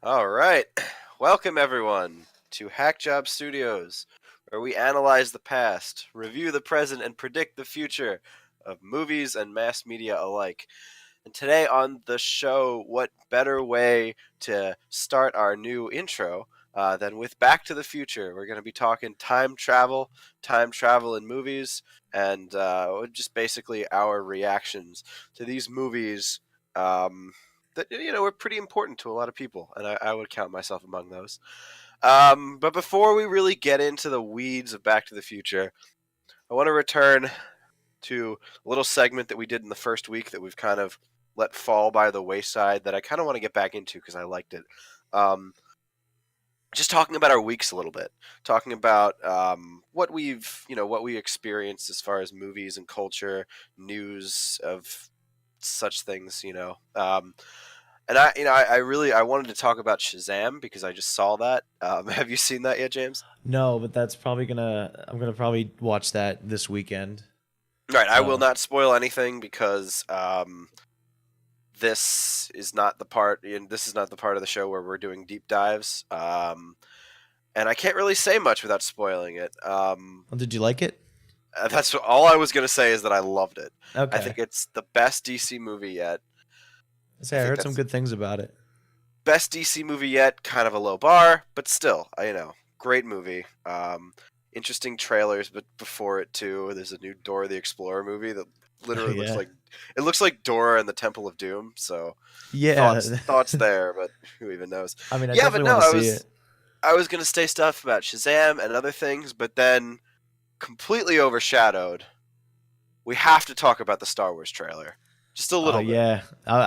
All right. Welcome, everyone, to Hack Job Studios, where we analyze the past, review the present, and predict the future of movies and mass media alike. And today on the show, what better way to start our new intro than with Back to the Future? We're going to be talking time travel in movies, and just basically our reactions to these movies. That were pretty important to a lot of people, and I would count myself among those. But before we really get into the weeds of Back to the Future, I want to return to a little segment that we did in the first week that we've kind of let fall by the wayside that I kind of want to get back into because I liked it. Um, just talking about our weeks a little bit, talking about what we experienced as far as movies and culture, news of such things. And I wanted to talk about Shazam because I just saw that. Have you seen that yet, James? No, but that's probably I'm gonna probably watch that this weekend. Right, I will Uh, not spoil anything because this is not the part. And this is not the part of the show where we're doing deep dives. And I can't really say much without spoiling it. well, did you like it? That's all I was gonna say is that I loved it. I Okay. think it's the best DC movie yet. I I think heard some that's good things about it. best DC movie yet. Kind of a low bar, but still, great movie. Interesting trailers, but before it too, there's a new Dora the Explorer movie that Oh literally looks yeah, like Dora and the Temple of Doom. So yeah. thoughts there, but who even knows? I mean, I Yeah, but definitely no, want to see it. I was gonna say stuff about Shazam and other things, but then completely overshadowed. We have to talk about the Star Wars trailer, just a Oh little bit. yeah,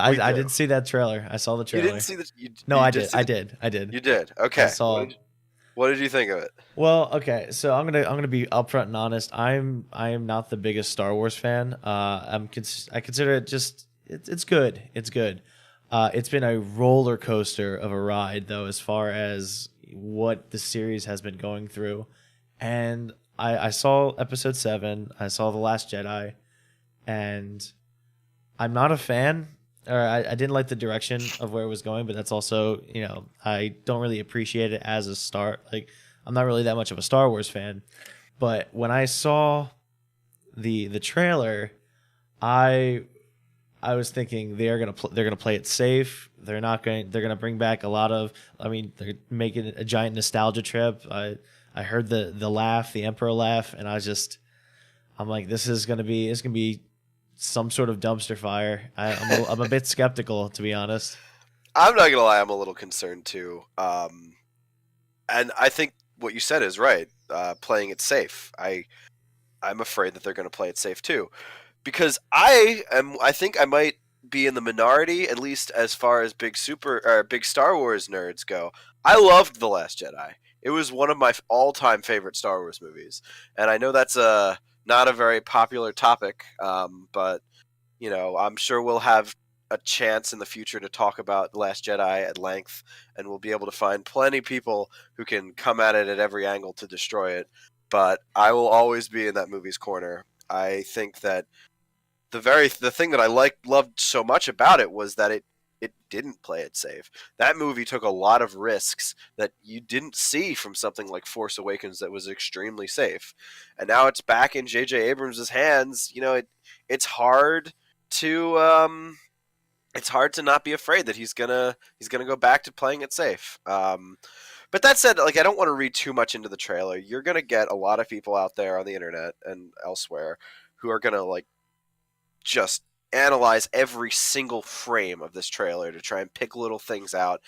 We I do. did see that trailer. I saw the You didn't trailer. see the No, you I did did. see I the did. I did. you did. I Okay. saw. What did you think of it? Well, okay. So I'm gonna be upfront and honest. I am not the biggest Star Wars fan. I consider it just it's good. It's good. It's been a roller coaster of a ride though, as far as what the series has been going through. And I saw episode 7. I saw The Last Jedi, and I'm not a fan, or I didn't like the direction of where it was going, but that's also, I don't really appreciate it as a start. Like, I'm not really that much of a Star Wars fan. But when I saw the trailer, I I was thinking they're gonna play it safe. They're gonna bring back a lot of. I mean, they're making a giant nostalgia trip. I heard the laugh, the Emperor laugh, and I'm like, it's gonna be some sort of dumpster fire. I'm a bit skeptical, to be honest. I'm not gonna lie, I'm a little concerned too. And I think what you said is right. Playing it safe. I'm afraid that they're gonna play it safe too, because I think I might be in the minority, at least as far as big Star Wars nerds go. I loved The Last Jedi. It was one of my all-time favorite Star Wars movies, and I know that's a not a very popular topic, but I'm sure we'll have a chance in the future to talk about The Last Jedi at length, and we'll be able to find plenty people who can come at it at every angle to destroy it. But I will always be in that movie's corner. I think that the thing that I loved so much about it was that it didn't play it safe. That movie took a lot of risks that you didn't see from something like Force Awakens that was extremely safe. And now it's back in J.J. Abrams' hands. It's hard to it's hard to not be afraid that he's gonna go back to playing it safe. But that said, like I don't want to read too much into the trailer. You're gonna get a lot of people out there on the internet and elsewhere who are gonna like just analyze every single frame of this trailer to try and pick little things out.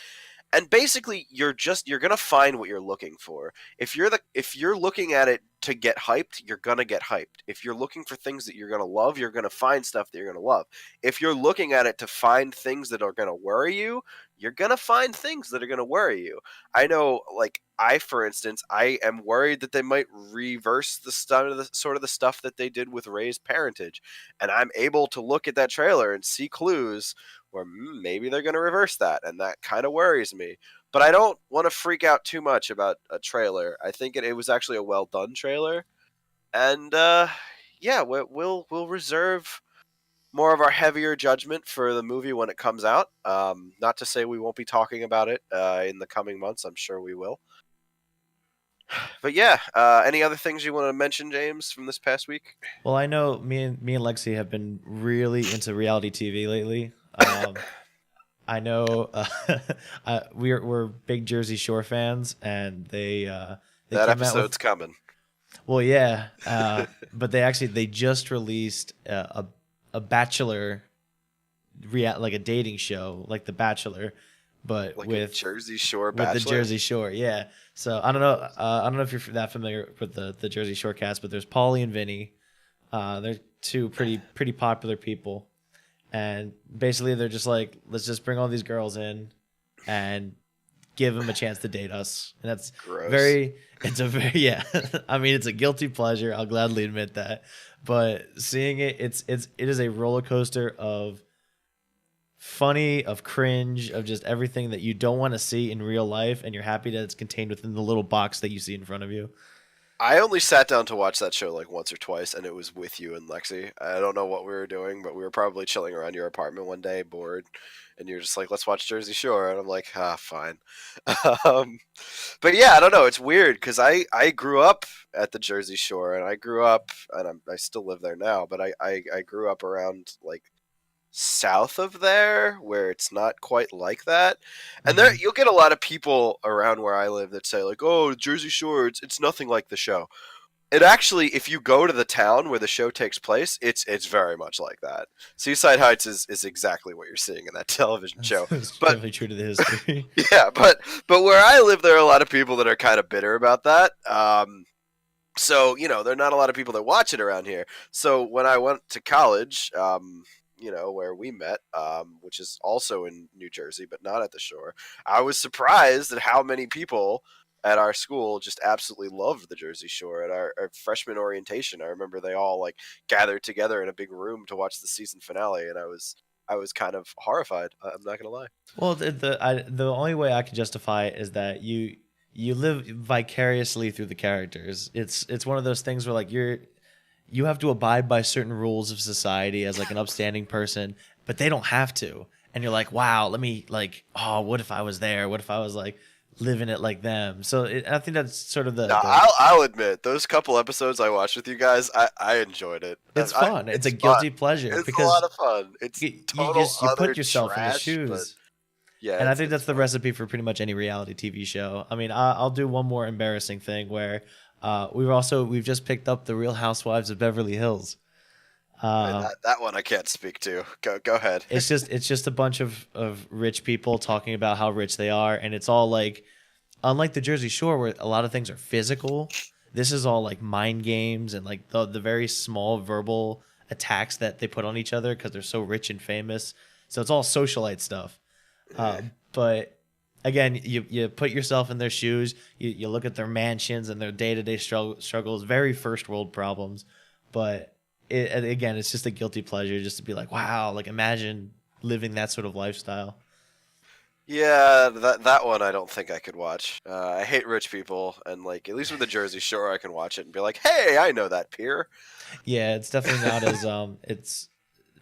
And basically you're going to find what you're looking for. If you're looking at it to get hyped, you're going to get hyped. If you're looking for things that you're going to love, you're going to find stuff that you're going to love. If you're looking at it to find things that are going to worry you, you're going to find things that are going to worry you. I know, like for instance, I am worried that they might reverse the stuff that they did with Ray's parentage, and I'm able to look at that trailer and see clues where maybe they're going to reverse that, and that kind of worries me. But I don't want to freak out too much about a trailer. I think it was actually a well done trailer, and yeah, we'll reserve more of our heavier judgment for the movie when it comes out. Not to say we won't be talking about it in the coming months. I'm sure we will. But yeah, any other things you want to mention, James, from this past week? Well, I know me and Lexi have been really into reality TV lately. I know we're big Jersey Shore fans, and they That came out with episode's coming. well, yeah, but they just released a Bachelor like a dating show like The Bachelor, but Like a Jersey Shore with the Bachelor? Jersey Shore. Yeah. So I don't know if you're that familiar with the Jersey Shore cast, but there's Paulie and Vinny. They're two pretty popular people, and basically they're just like, let's just bring all these girls in and give them a chance to date us, and that's Gross. very. It's a very yeah. I mean, it's a guilty pleasure. I'll gladly admit that, but seeing it, it is a roller coaster of funny, of cringe, of just everything that you don't want to see in real life, and you're happy that it's contained within the little box that you see in front of you. I only sat down to watch that show like once or twice, and it was with you and Lexi. I don't know what we were doing, but we were probably chilling around your apartment one day, bored, and you're just like, "Let's watch Jersey Shore," and I'm like, "Ah, fine." um, but yeah, I don't know. It's weird because I grew up at the Jersey Shore, and I grew up, and I still live there now, but I grew up around like south of there where it's not quite like that. And there Hmm. you'll get a lot of people around where I live that say like, "Oh, Jersey Shore, it's nothing like the show." It actually, if you go to the town where the show takes place, it's very much like that. Seaside Heights is exactly what you're seeing in that television show. It's But definitely true to the history. yeah, but where I live, there are a lot of people that are kind of bitter about that. So there are not a lot of people that watch it around here. So when I went to college, where we met, which is also in New Jersey but not at the shore, I was surprised at how many people at our school just absolutely loved the Jersey Shore. At our freshman orientation, I remember they all like gathered together in a big room to watch the season finale, and I was kind of horrified. I'm not gonna lie. Well, the only way I can justify it is that you live vicariously through the characters. It's one of those things where like you have to abide by certain rules of society as like an upstanding person, but they don't have to. And you're like, wow, let me like, oh, what if I was there? What if I was like living it like them? So I think that's sort of No, the I'll admit those couple episodes I watched with you guys, I enjoyed it. it's fun. It's a It's fun. guilty pleasure It's a lot because of fun. It's you total just you put utter yourself in the trash, but shoes. yeah, And I think it's that's the fun. recipe for pretty much any reality TV show. I mean, I'll do one more embarrassing thing where we've just picked up the Real Housewives of Beverly Hills. And Uh, that one I can't speak to. Go ahead. it's just a bunch of rich people talking about how rich they are, and it's all like, unlike the Jersey Shore where a lot of things are physical, this is all like mind games and like the very small verbal attacks that they put on each other because they're so rich and famous. So it's all socialite stuff. Yeah. But again, you put yourself in their shoes. You look at their mansions and their day to day struggles, very first world problems. But and again, it's just a guilty pleasure just to be like, wow, like imagine living that sort of lifestyle. Yeah, that one I don't think I could watch. I hate rich people, and like at least with the Jersey Shore, I can watch it and be like, "Hey, I know that pier." Yeah, it's definitely not as it's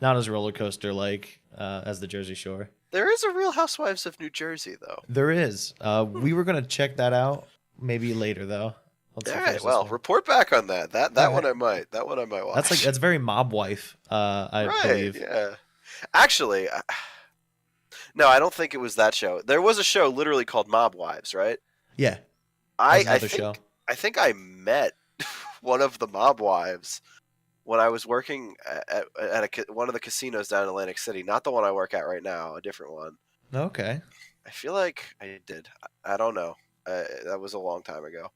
not as roller coaster like as the Jersey Shore. There is a Real Housewives of New Jersey, though. There is. Hmm. We were gonna check that out maybe later though. Let's All right, finish this well, one. report back on that. That All that one right. I might. That one I might watch. That's very mob wife, I Right? believe. Yeah. Actually, no, I don't think it was that show. There was a show literally called Mob Wives, right? Yeah, I that's I another show. think I think I met one of the mob wives when I was working one of the casinos down in Atlantic City. Not the one I work at right now, a different one. Okay. I feel like I did. I don't know. That was a long time ago.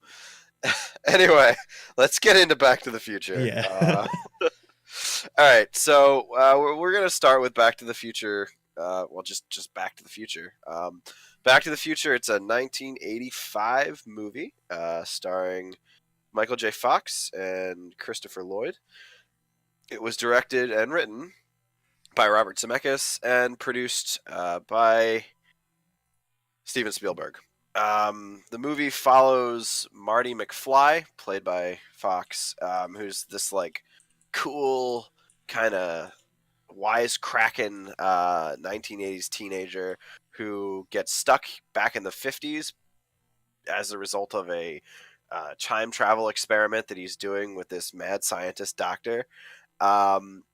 Anyway, let's get into Back to the Future. Yeah. All right, so we're gonna start with Back to the Future. Well, just Back to the Future. Back to the Future. It's a 1985 movie starring Michael J. Fox and Christopher Lloyd. It was directed and written by Robert Zemeckis and produced by Steven Spielberg. The movie follows Marty McFly, played by Fox, who's this like cool kind of wisecracking 1980s teenager who gets stuck back in the 50s as a result of a time travel experiment that he's doing with this mad scientist doctor. Um,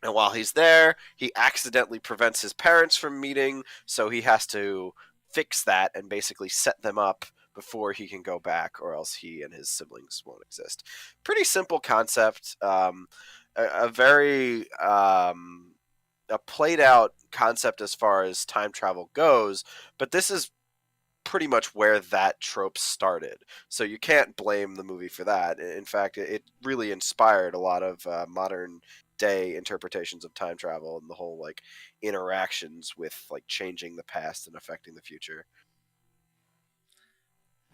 and while he's there, he accidentally prevents his parents from meeting, so he has to fix that and basically set them up before he can go back, or else he and his siblings won't exist. Pretty simple concept. A very a played out concept as far as time travel goes, but this is pretty much where that trope started. So you can't blame the movie for that. In fact, it really inspired a lot of modern day interpretations of time travel and the whole like interactions with like changing the past and affecting the future.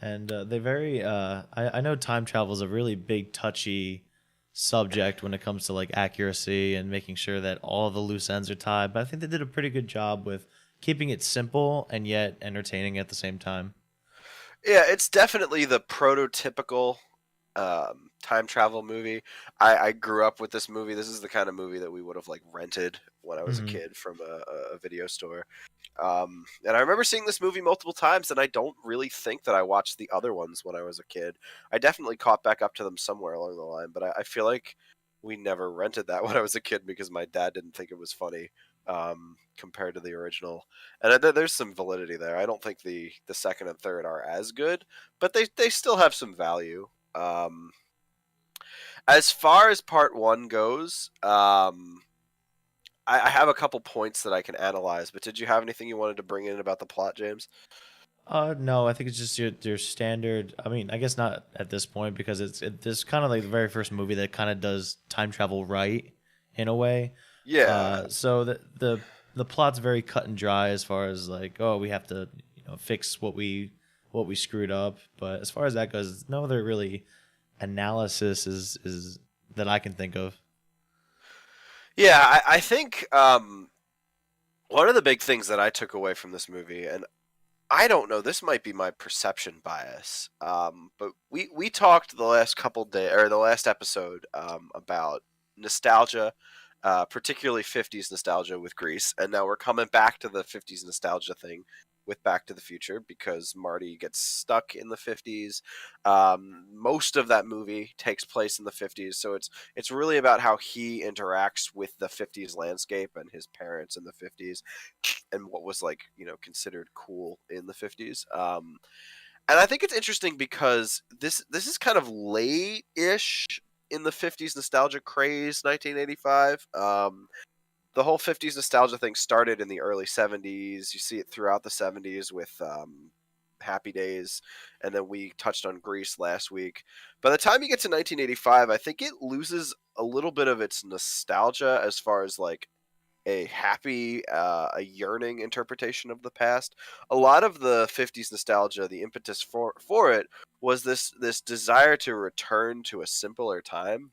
And they very I know time travel is a really big touchy subject when it comes to like accuracy and making sure that all the loose ends are tied, but I think they did a pretty good job with keeping it simple and yet entertaining at the same time. Yeah, it's definitely the prototypical time travel movie. I grew up with this movie. This is the kind of movie that we would have like rented when I was a Hmm. kid from a video store. And I remember seeing this movie multiple times, and I don't really think that I watched the other ones when I was a kid. I definitely caught back up to them somewhere along the line, but I feel like we never rented that when I was a kid because my dad didn't think it was funny compared to the original. And there's some validity there. I don't think the second and third are as good, but they still have some value. As far as part one goes, I have a couple points that I can analyze. But did you have anything you wanted to bring in about the plot, James? No, I think it's just your standard. I mean, I guess not at this point because this kind of like the very first movie that kind of does time travel right in a way. Yeah, So the plot's very cut and dry as far as like, oh, we have to fix what we screwed up. But as far as that goes, no other really analysis is that I can think of. yeah. I think one of the big things that I took away from this movie, and I don't know, this might be my perception bias, but we talked the last couple day or the last episode about nostalgia, particularly 50s nostalgia with Grease, and now we're coming back to the 50s nostalgia thing with Back to the Future because Marty gets stuck in the 50s. Most of that movie takes place in the 50s, so it's really about how he interacts with the 50s landscape and his parents in the 50s and what was like considered cool in the 50s. And I think it's interesting because this is kind of late-ish in the 50s nostalgia craze, 1985. The whole 50s nostalgia thing started in the early 70s. You see it throughout the 70s with Happy Days, and then we touched on Grease last week. By the time you get to 1985, I think it loses a little bit of its nostalgia as far as like a happy, a yearning interpretation of the past. A lot of the 50s nostalgia, the impetus for it was this desire to return to a simpler time.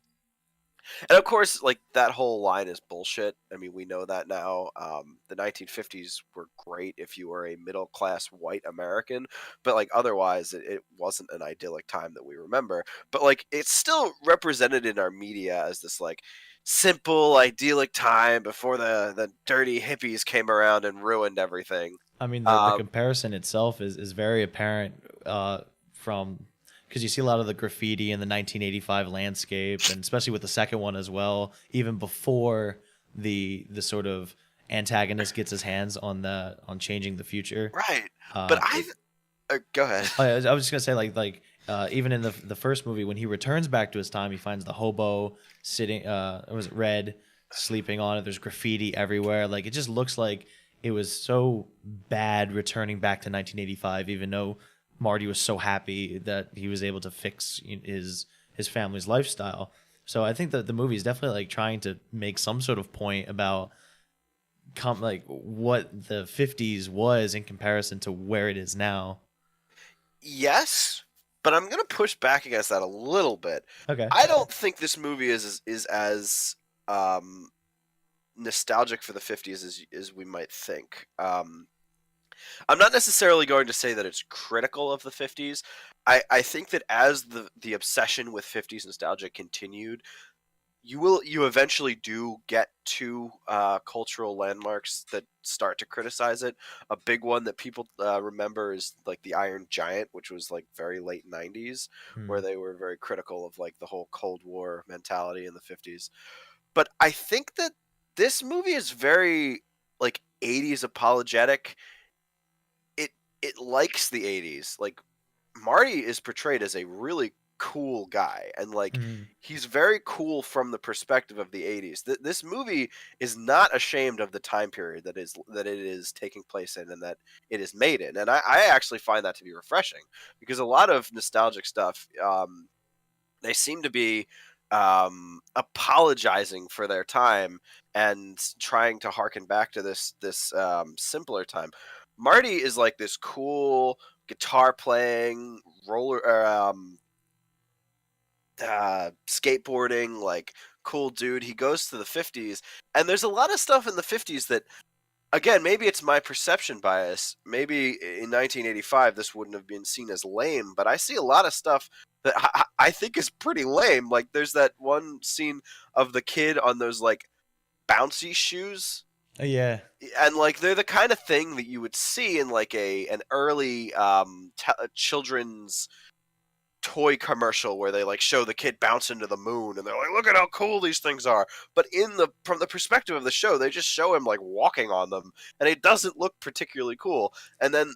And of course, like that whole line is bullshit. I mean, we know that now. The 1950s were great if you were a middle class white American, but like otherwise, it wasn't an idyllic time that we remember. But like, it's still represented in our media as this like simple, idyllic time before the dirty hippies came around and ruined everything. I mean, the Um, comparison itself is very apparent from because you see a lot of the graffiti in the 1985 landscape, and especially with the second one as well, even before the sort of antagonist gets his hands on the on changing the future. right, but Uh, go ahead. I was just gonna say even in the first movie when he returns back to his time, he finds the hobo sitting was it Red sleeping on it. There's graffiti everywhere. Like it just looks like it was so bad returning back to 1985, even though Marty was so happy that he was able to fix his family's lifestyle. So I think that the movie is definitely like trying to make some sort of point about like what the 50s was in comparison to where it is now. Yes, but I'm gonna push back against that a little bit. Okay. I don't think this movie is as um, nostalgic for the 50s as we might think. I'm not necessarily going to say that it's critical of the 50s. I think that as the obsession with 50s nostalgia continued, you eventually do get to cultural landmarks that start to criticize it. A big one that people remember is like the Iron Giant, which was like very late '90s, where Hmm. they were very critical of like the whole Cold War mentality in the '50s. But I think that this movie is very like '80s apologetic. It it likes the '80s. Like Marty is portrayed as a really cool guy, and like Hmm. he's very cool from the perspective of the '80s. This movie is not ashamed of the time period that it is taking place in and that it is made in, and I actually find that to be refreshing because a lot of nostalgic stuff, they seem to be apologizing for their time and trying to harken back to this simpler time. Marty is like this cool guitar playing roller skateboarding like cool dude. He goes to the 50s, and there's a lot of stuff in the 50s that, again, maybe it's my perception bias. Maybe in 1985 this wouldn't have been seen as lame, but I see a lot of stuff that I think is pretty lame. Like there's that one scene of the kid on those like bouncy shoes, Oh, yeah. and like they're the kind of thing that you would see in like a an early children's toy commercial where they like show the kid bounce into the moon and they're like, look at how cool these things are. But in the from the perspective of the show, they just show him like walking on them, and it doesn't look particularly cool. And then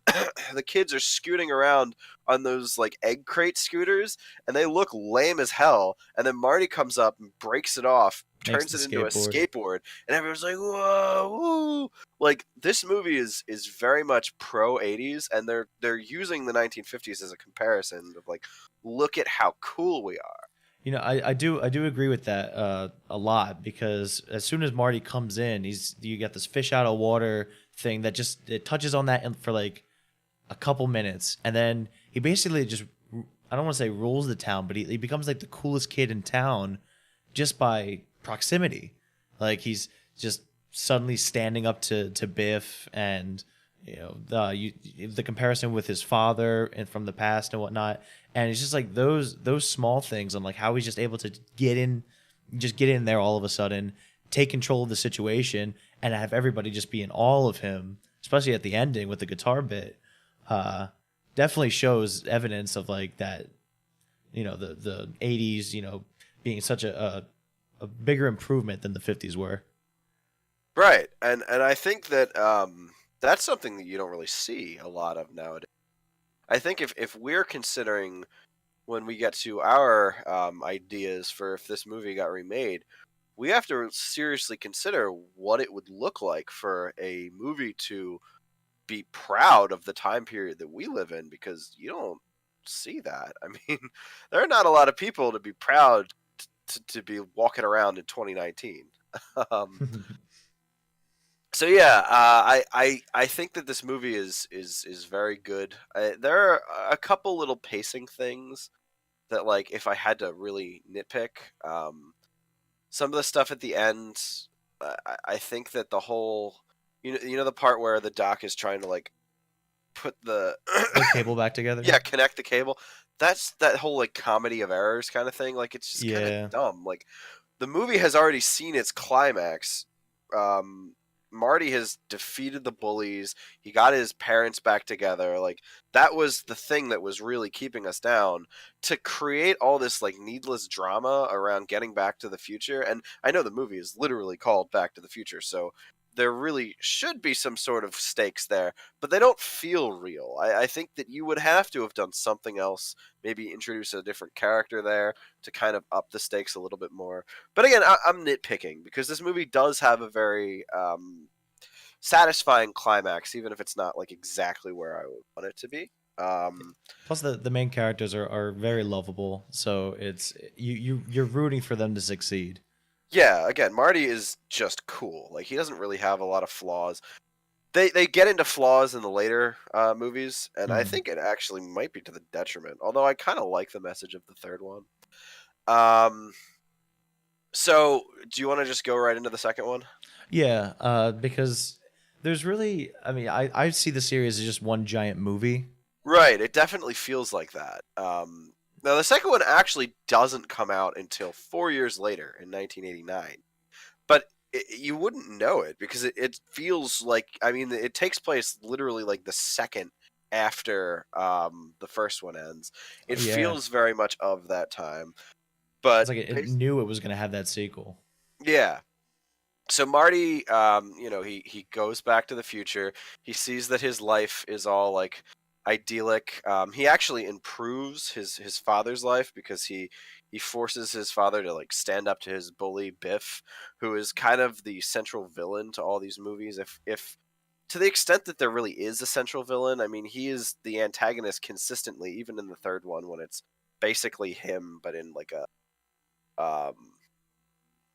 the kids are scooting around on those like egg crate scooters, and they look lame as hell. And then Marty comes up and breaks it off, Makes turns the it into a skateboard. skateboard, and everyone's like, whoa, woo. Like this movie is very much pro '80s, and they're using the 1950s as a comparison of like, look at how cool we are. I do agree with that a lot, because as soon as Marty comes in, you get this fish out of water thing that just it touches on that for like a couple minutes, and then he basically just, I don't want to say rules the town, but he becomes like the coolest kid in town just by proximity. Like he's just suddenly standing up to Biff, and the comparison with his father and from the past and whatnot, and it's just like those small things, and like how he's just able to get in there all of a sudden, take control of the situation, and have everybody just be in awe of him, especially at the ending with the guitar bit. uh Definitely shows evidence of like that, the 80s, being such a bigger improvement than the 50s were. Right. And I think that that's something that you don't really see a lot of nowadays. I think if we're considering when we get to our ideas for if this movie got remade, we have to seriously consider what it would look like for a movie to be proud of the time period that we live in, because you don't see that. I mean, there are not a lot of people to be proud to be walking around in 2019. um, so yeah, I think that this movie is very good. There are a couple little pacing things that, like, if I had to really nitpick, some of the stuff at the end, I think that the whole, the part where the doc is trying to like put the Put the cable back together. yeah, connect the cable. That's that whole like comedy of errors kind of thing. Like it's just kind of Yeah. dumb. Like the movie has already seen its climax. Um, Marty has defeated the bullies. He got his parents back together. Like that was the thing that was really keeping us down. To create all this like needless drama around getting back to the future, and I know the movie is literally called Back to the Future, so there really should be some sort of stakes there, but they don't feel real. I think that you would have to have done something else, maybe introduce a different character there to kind of up the stakes a little bit more. But again, I'm nitpicking because this movie does have a very satisfying climax, even if it's not like exactly where I would want it to be. Um, Plus, the main characters are very lovable, so it's you're rooting for them to succeed. yeah, again, Marty is just cool. Like he doesn't really have a lot of flaws. They get into flaws in the later movies, and I Hmm. think it actually might be to the detriment. Although I kind of like the message of the third one. Um, so do you want to just go right into the second one? Yeah, because there's really, I mean, I see the series as just one giant movie. Right. It definitely feels like that. Now the second one actually doesn't come out until 4 years later in 1989, but you wouldn't know it because it feels like, I mean, it takes place literally like the second after the first one ends. Oh It yeah, feels very much of that time, it's but like it knew it was gonna have that sequel. yeah. So Marty, he goes back to the future. He sees that his life is all like idyllic. He actually improves his father's life because he forces his father to like stand up to his bully Biff, who is kind of the central villain to all these movies. If to the extent that there really is a central villain, I mean, he is the antagonist consistently, even in the third one when it's basically him, but in like a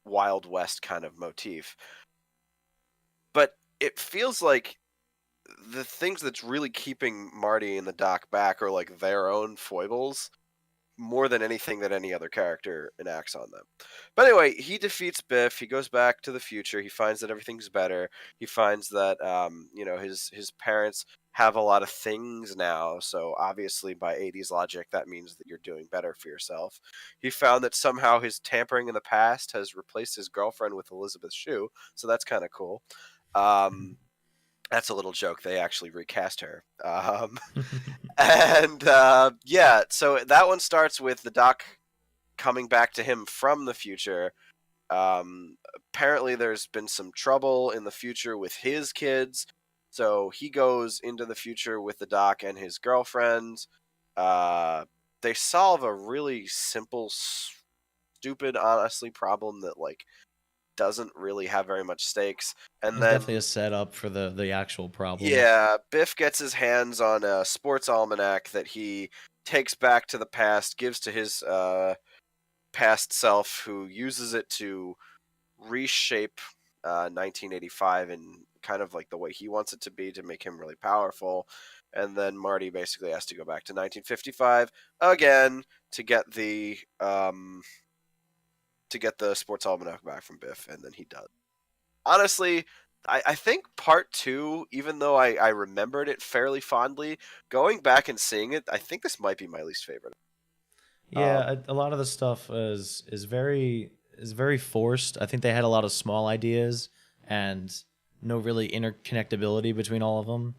Wild West kind of motif. But it feels like the things that's really keeping Marty and the Doc back are like their own foibles more than anything that any other character enacts on them. But anyway, he defeats Biff. He goes back to the future. He finds that everything's better. He finds that his parents have a lot of things now. So obviously, by '80s logic, that means that you're doing better for yourself. He found that somehow his tampering in the past has replaced his girlfriend with Elizabeth Shue. So that's kind of cool. Um, that's a little joke. They actually recast her. And yeah, so that one starts with the Doc coming back to him from the future. Apparently, there's been some trouble in the future with his kids, so he goes into the future with the Doc and his girlfriend. Uh, they solve a really simple, stupid, honestly, problem that like doesn't really have very much stakes. And It's definitely a then setup for the actual problem. yeah, Biff gets his hands on a sports almanac that he takes back to the past, gives to his past self, who uses it to reshape 1985 in kind of like the way he wants it to be to make him really powerful. And then Marty basically has to go back to 1955 again to get the sports almanac back from Biff, and then he does. Honestly, I think part two, even though I remembered it fairly fondly, going back and seeing it, I think this might be my least favorite. Yeah, a lot of the stuff is very forced. I think they had a lot of small ideas and no really interconnectability between all of them.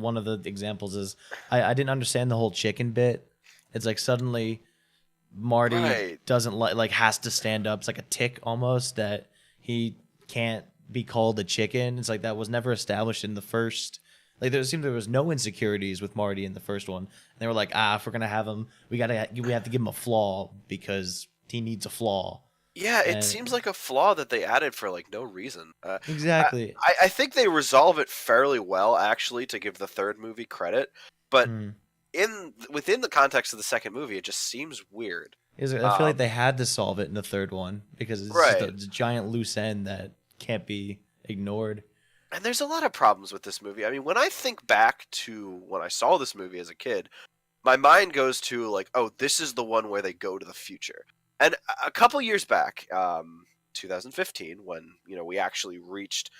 One of the examples is I didn't understand the whole chicken bit. It's like suddenly Marty Right. doesn't like has to stand up. It's like a tick almost that he can't be called a chicken. It's like that was never established in the first. Like there was no insecurities with Marty in the first one. And they were like, if we're gonna have him, we have to give him a flaw because he needs a flaw. Yeah, it And seems like a flaw that they added for like no reason. I, exactly. I think they resolve it fairly well, actually, to give the third movie credit. But Mm. within the context of the second movie, it just seems weird. I feel like they had to solve it in the third one because it's just Right. a giant loose end that can't be ignored. And there's a lot of problems with this movie. I mean, when I think back to when I saw this movie as a kid, my mind goes to like, oh, this is the one where they go to the future. And a couple years back, 2015, when we actually reached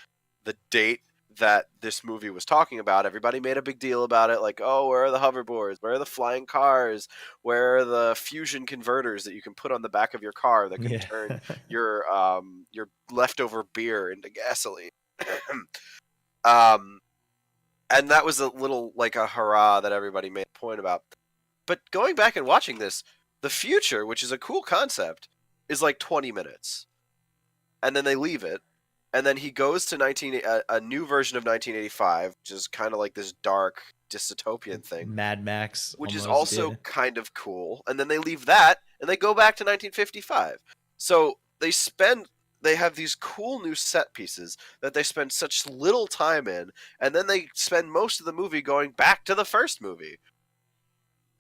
the date that this movie was talking about, everybody made a big deal about it. Like, oh, where are the hoverboards? Where are the flying cars? Where are the fusion converters that you can put on the back of your car that can Yeah. turn your leftover beer into gasoline? um, and that was a little like a hurrah that everybody made a point about. But going back and watching this, the future, which is a cool concept, is like 20 minutes, and then they leave it, and then he goes to a new version of 1985, which is kind of like this dark dystopian thing, Mad Max which is almost, yeah. also kind of cool. And then they leave that, and they go back to 1955. So they have these cool new set pieces that they spend such little time in, and then they spend most of the movie going back to the first movie.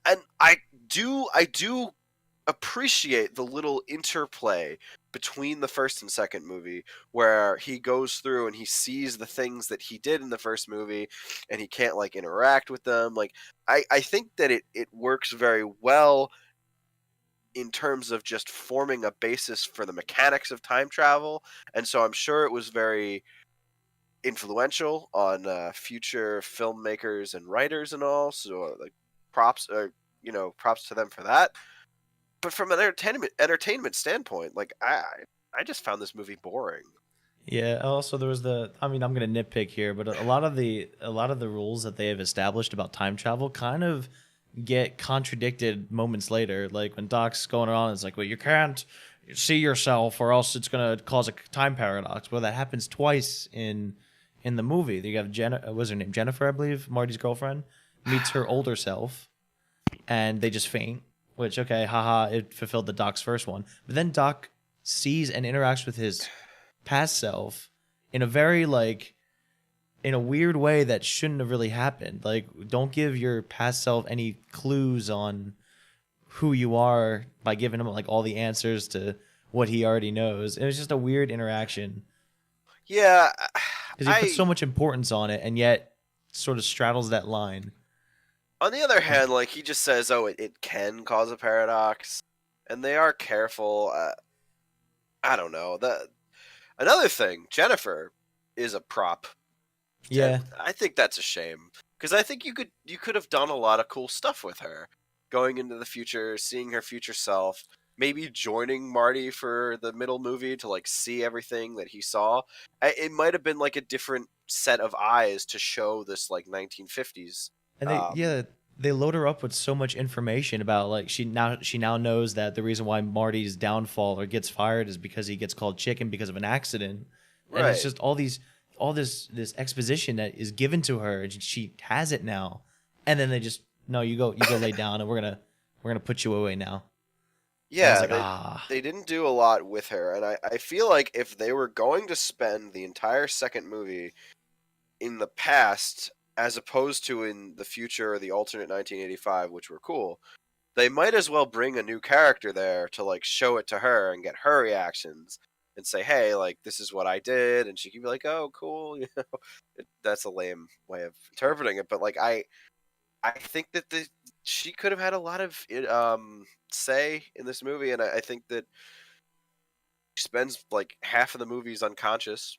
And I do appreciate the little interplay between the first and second movie where he goes through and he sees the things that he did in the first movie and he can't like interact with them. Like I think that it works very well in terms of just forming a basis for the mechanics of time travel. And so I'm sure it was very influential on future filmmakers and writers and all. So like props, props to them for that. But from an entertainment standpoint, like I just found this movie boring. Yeah. Also, there was the. I mean, I'm gonna nitpick here, but a lot of the rules that they have established about time travel kind of get contradicted moments later. Like when Doc's going on, it's like, well, you can't see yourself, or else it's gonna cause a time paradox. Well, that happens twice in the movie. You have was her name Jennifer, I believe, Marty's girlfriend, meets her older self, and they just faint. Which, okay, haha, it fulfilled the Doc's first one. But then Doc sees and interacts with his past self in a very like in a weird way that shouldn't have really happened. Like, don't give your past self any clues on who you are by giving him like all the answers to what he already knows. It was just a weird interaction Yeah, because he puts I so much importance on it and yet sort of straddles that line. on the other And hand, like he just says, "Oh, it can cause a paradox," and they are careful. I don't know. Another thing, Jennifer is a prop, yeah, and I think that's a shame because I think you could have done a lot of cool stuff with her, going into the future, seeing her future self, maybe joining Marty for the middle movie to like see everything that he saw. It might have been like a different set of eyes to show this like 1950s. and they Um, yeah they load her up with so much information about like she now knows that the reason why Marty's downfall or gets fired is because he gets called chicken because of an accident, and it's right. just all this exposition that is given to her, and she has it now, and then they just no, you go lay down, and we're gonna put you away now, and I was Yeah, like, they didn't do a lot with her, and I feel like if they were going to spend the entire second movie in the past as opposed to in the future or the alternate 1985, which were cool, they might as well bring a new character there to like show it to her and get her reactions and say, "Hey, like this is what I did," and she can be like, "Oh, cool," that's a lame way of interpreting it, but like I think that she could have had a lot of say in this movie, and I think that she spends like half of the movies unconscious.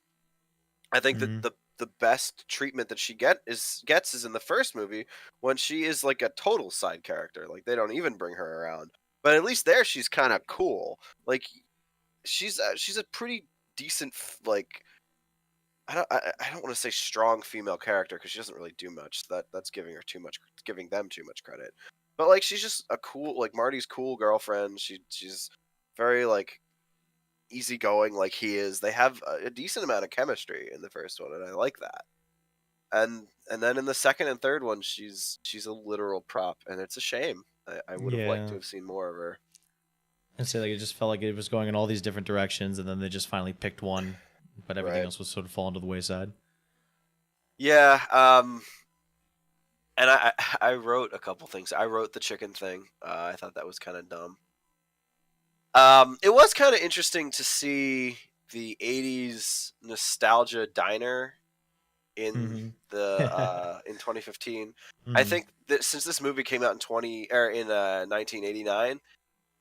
I think that mm-hmm. the best treatment that she gets is in the first movie when she is like a total side character. Like they don't even bring her around, but at least there she's kind of cool. Like she's a pretty decent like I don't want to say strong female character because she doesn't really do much. That's giving them too much credit. But like she's just a cool like Marty's cool girlfriend. She's very like easygoing like he is. They have a decent amount of chemistry in the first one, and I like that. And then in the second and third one, she's a literal prop, and it's a shame. I would have liked to Yeah. have seen more of her. And say like it just felt like it was going in all these different directions, and then they just finally picked one, but everything Right. else was sort of falling to the wayside. Yeah. And I wrote a couple things. I wrote the chicken thing. I thought that was kind of dumb. It was kind of interesting to see the '80s nostalgia diner in Mm-hmm. the in 2015. I mm-hmm. think that since this movie came out in 1989,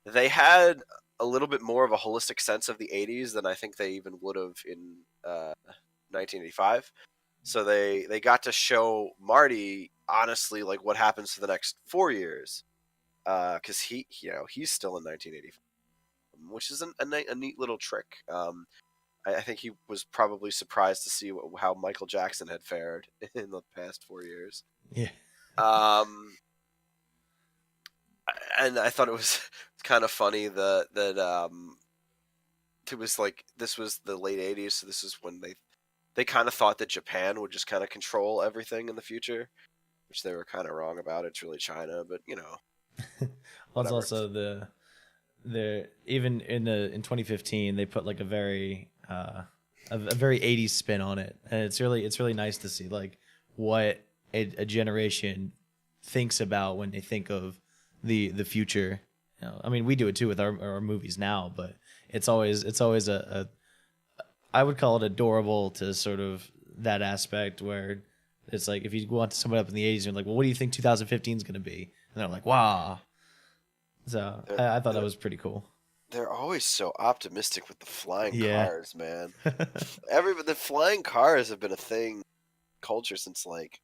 they had a little bit more of a holistic sense of the '80s than I think they even would have in 1985. So they got to show Marty honestly like what happens for the next 4 years, because he's still in 1985, which is a neat little trick. I think he was probably surprised to see how Michael Jackson had fared in the past 4 years. Yeah. Um, and I thought it was kind of funny that it was like this was the late '80s, so this is when they kind of thought that Japan would just kind of control everything in the future, which they were kind of wrong about. It's really China, but Well, it's whatever. also the even in 2015 they put like a very 80s spin on it, and it's really nice to see like what a generation thinks about when they think of the future. I mean, we do it too with our movies now, but it's always a I would call it adorable to sort of that aspect where it's like if you go on to someone up in the 80s, you're like, well, what do you think 2015 is going to be? And they're like, wow. So They're I thought that they're was pretty cool. they're always so optimistic with the flying Yeah. cars, man. The flying cars have been a thing culture since like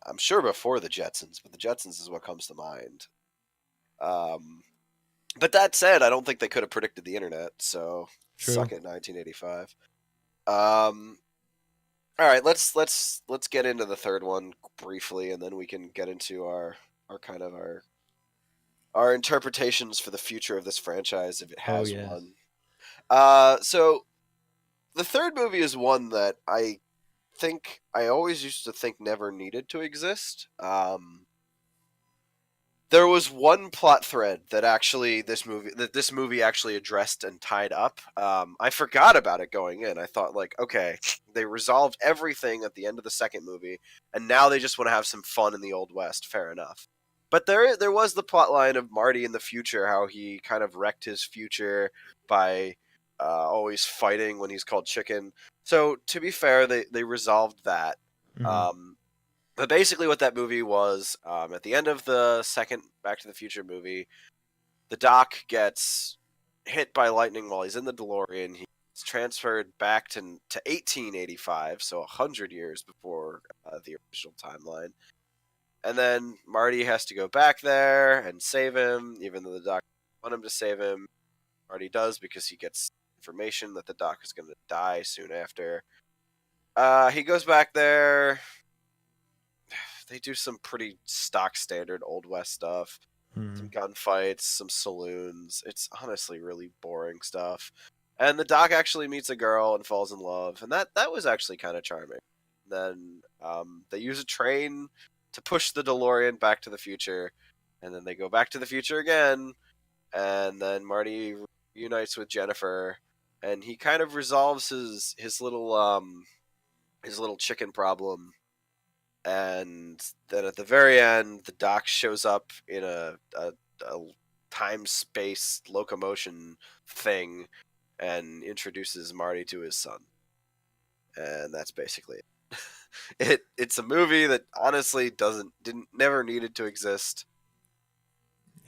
I'm sure before the Jetsons, but the Jetsons is what comes to mind. Um, but that said, I don't think they could have predicted the internet, so True. suck it, 1985. Um, all right, let's get into the third one briefly, and then we can get into our kind of our interpretations for the future of this franchise if it Oh has yes. one. So the third movie is one that I think I always used to think never needed to exist. There was one plot thread that this movie actually addressed and tied up. I forgot about it going in. I thought like, okay, they resolved everything at the end of the second movie, and now they just want to have some fun in the Old West. Fair enough. But there was the plot line of Marty in the future, how he kind of wrecked his future by always fighting when he's called chicken. So to be fair, they resolved that. Mhm. Um, but basically, what that movie was, at the end of the second Back to the Future movie, the Doc gets hit by lightning while he's in the DeLorean. He's transferred back to 1885, so 100 years before the original timeline. And then Marty has to go back there and save him, even though the Doc doesn't want him to save him. Marty does because he gets information that the Doc is going to die soon after. He goes back there. They do some pretty stock standard Old West stuff. Some Mhm. gunfights, some saloons. It's honestly really boring stuff. And the Doc actually meets a girl and falls in love, and that was actually kind of charming. Then they use a train to push the DeLorean back to the future, and then they go back to the future again, and then Marty reunites with Jennifer, and he kind of resolves his little chicken problem, and then at the very end, the Doc shows up in a time space locomotion thing and introduces Marty to his son, and that's basically it. It's a movie that honestly didn't never needed to exist,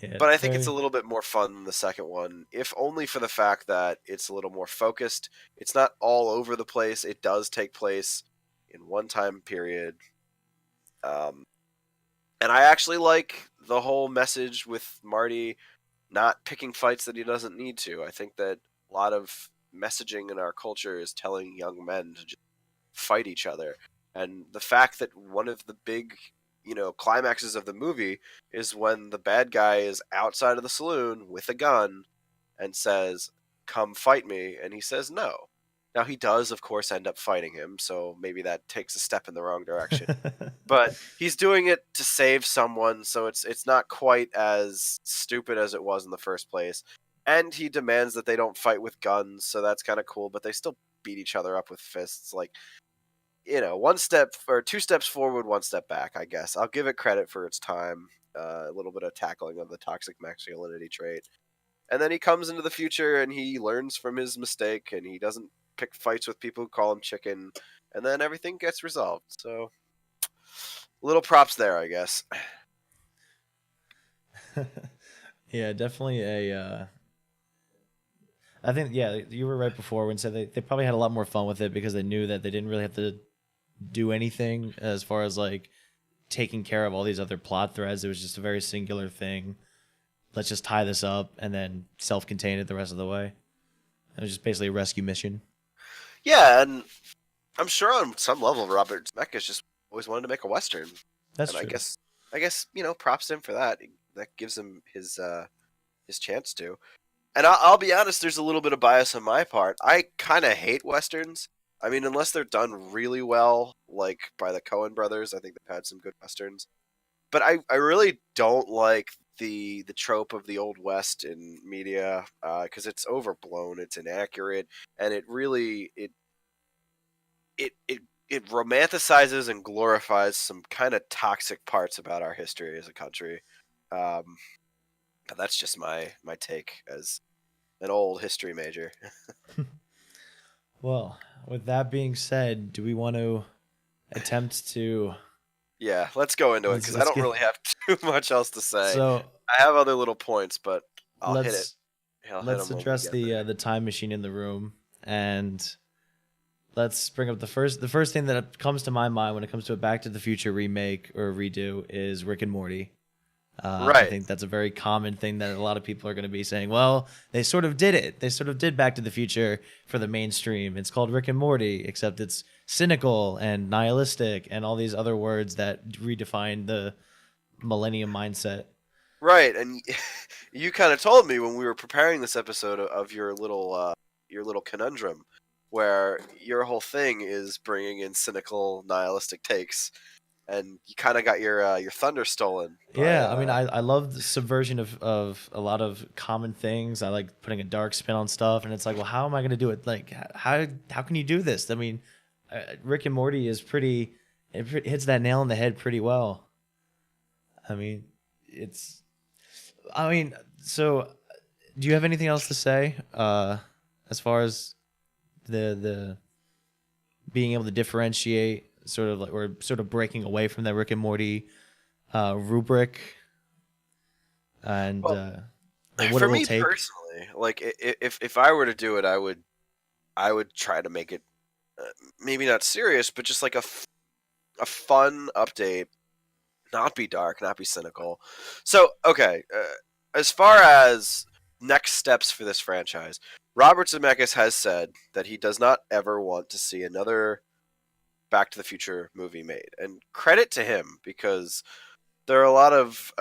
Yeah. but I think it's a Very. little bit more fun than the second one, if only for the fact that it's a little more focused. It's not all over the place. It does take place in one time period. Um, And I actually like the whole message with Marty not picking fights that he doesn't need to. I think that a lot of messaging in our culture is telling young men to just fight each other. And the fact that one of the big, climaxes of the movie is when the bad guy is outside of the saloon with a gun and says, "Come fight me," and he says no. Now he does, of course, end up fighting him, so maybe that takes a step in the wrong direction, but he's doing it to save someone, so it's not quite as stupid as it was in the first place. And he demands that they don't fight with guns, so that's kind of cool. But they still beat each other up with fists. Like, one step or two steps forward, one step back. I guess I'll give it credit for its time. A little bit of tackling of the toxic masculinity trait, and then he comes into the future and he learns from his mistake, and he doesn't pick fights with people who call him chicken, and then everything gets resolved. So little props there, I guess. Yeah, definitely a. I think yeah, you were right before when said they probably had a lot more fun with it because they knew that they didn't really have to do anything as far as like taking care of all these other plot threads. It was just a very singular thing. Let's just tie this up and then self-contain it the rest of the way. It was just basically a rescue mission. Yeah, and I'm sure on some level Robert Zemeckis just always wanted to make a western, That's and I true. guess I guess props to him for that. That gives him his chance to. And I'll be honest, there's a little bit of bias on my part. I kind of hate westerns. I mean, unless they're done really well, like by the Coen brothers, I think they've had some good westerns. But I really don't like the trope of the old west in media because it's overblown, it's inaccurate, and it romanticizes and glorifies some kind of toxic parts about our history as a country. Um, but that's just my take as an old history major. Well, with that being said, do we want to attempt to Yeah, let's go into it because I let's don't get really have too much else to say. so I have other little points, but I'll hit it. let's I'll hit let's them when we address get there. the time machine in the room and let's bring up the first thing that comes to my mind when it comes to a Back to the Future remake or redo is Rick and Morty. I Right. think that's a very common thing that a lot of people are going to be saying. Well, they sort of did it. They sort of did Back to the Future for the mainstream. It's called Rick and Morty, except it's cynical and nihilistic and all these other words that redefine the millennium mindset. Right, and you kind of told me when we were preparing this episode of your little conundrum, where your whole thing is bringing in cynical, nihilistic takes, and you kind of got your thunder stolen by Yeah, I mean, I love the subversion of a lot of common things. I like putting a dark spin on stuff, and it's like, well, how am I going to do it? Like, how can you do this? I mean, Rick and Morty is pretty. It hits that nail on the head pretty well. I mean, it's. I mean, so do you have anything else to say? As far as the being able to differentiate, sort of like, or sort of breaking away from that Rick and Morty rubric, and well, or what for it'll me take. personally, like if I were to do it, I would try to make it uh, maybe not serious, but just like a fun update, not be dark, not be cynical. So, okay, as far as next steps for this franchise, Robert Zemeckis has said that he does not ever want to see another Back to the Future movie made, and credit to him because there are a lot of